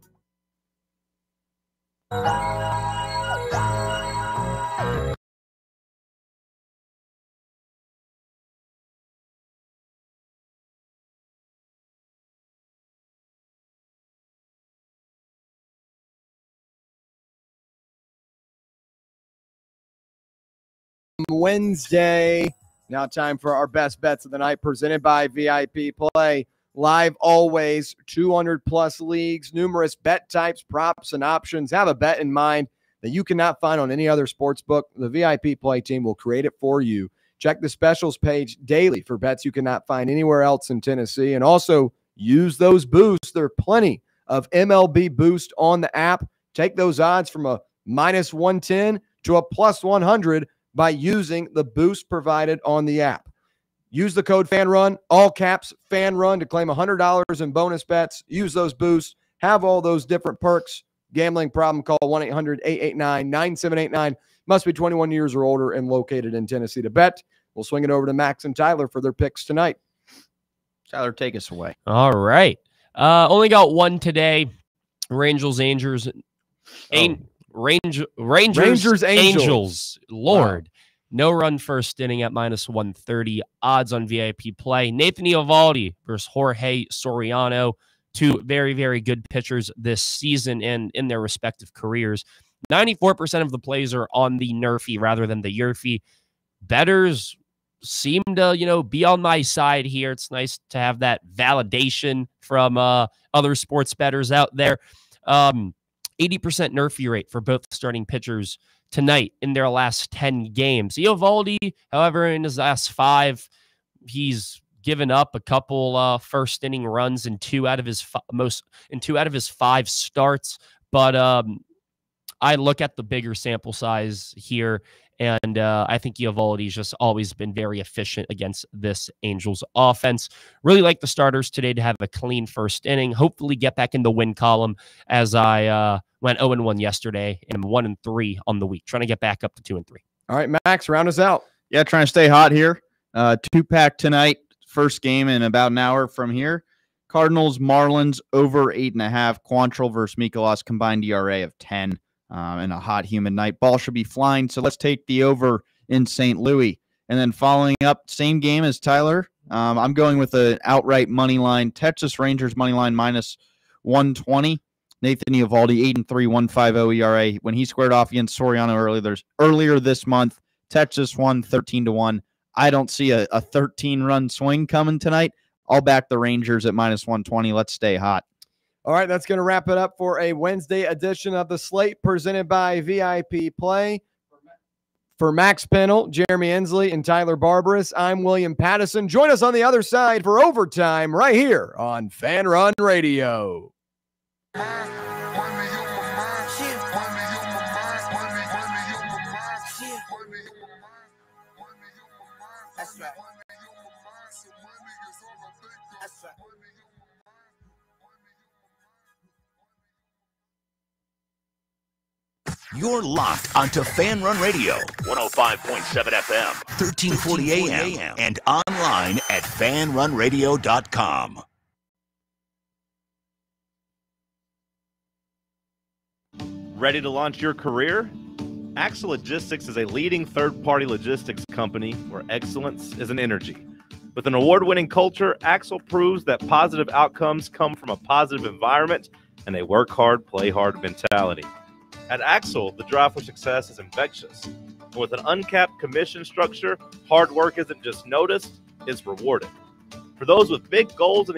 Wednesday. Now time for our best bets of the night, presented by VIP Play. Live always, 200 plus leagues, numerous bet types, props, and options. Have a bet in mind that you cannot find on any other sports book. The VIP Play team will create it for you. Check the specials page daily for bets you cannot find anywhere else in Tennessee. And also use those boosts. There are plenty of MLB boost on the app. Take those odds from a minus 110 to a plus 100 by using the boost provided on the app. Use the code FANRUN, all caps, FANRUN, to claim $100 in bonus bets. Use those boosts. Have all those different perks. Gambling problem, call 1-800-889-9789. Must be 21 years or older and located in Tennessee to bet. We'll swing it over to Max and Tyler for their picks tonight. Tyler, take us away. All right. Only got one today. Rangers, Angels. Lord. Wow. No run first inning at minus 130. Odds on VIP Play. Nathan Eovaldi versus Jorge Soriano. Two very, very good pitchers this season and in their respective careers. 94% of the plays are on the Nerfy rather than the Yerfy. Bettors seem to, be on my side here. It's nice to have that validation from other sports bettors out there. 80% Nerfy rate for both starting pitchers tonight in their last 10 games. Eovaldi, however, in his last 5, he's given up a couple first inning runs in two out of his 5 starts. But I look at the bigger sample size here, and I think Eovaldi's just always been very efficient against this Angels offense. Really like the starters today to have a clean first inning. Hopefully get back in the win column, as I went 0-1 yesterday and I'm 1-3 on the week. Trying to get back up to 2-3. All right, Max, round us out. Yeah, trying to stay hot here. 2-pack tonight. First game in about an hour from here. Cardinals, Marlins over 8.5. Quantrill versus Mikolas, combined ERA of 10. And a hot, humid night. Ball should be flying, so let's take the over in St. Louis. And then following up, same game as Tyler. I'm going with an outright money line. Texas Rangers money line minus 120. Nathan Eovaldi, 8-3, 1.50 ERA. When he squared off against Soriano earlier this month, Texas won 13-1. I don't see a 13-run swing coming tonight. I'll back the Rangers at minus 120. Let's stay hot. All right, that's going to wrap it up for a Wednesday edition of the Slate presented by VIP Play. For Max Pennell, Jeremy Ensley, and Tyler Barbaras, I'm William Pattison. Join us on the other side for overtime right here on Fan Run Radio. You're locked onto Fan Run Radio, 105.7 FM, 1340 AM, and online at fanrunradio.com. Ready to launch your career? Axle Logistics is a leading third-party logistics company where excellence is an energy. With an award-winning culture, Axle proves that positive outcomes come from a positive environment and a work hard, play hard mentality. At Axle, the drive for success is infectious. And with an uncapped commission structure, hard work isn't just noticed, it's rewarded. For those with big goals and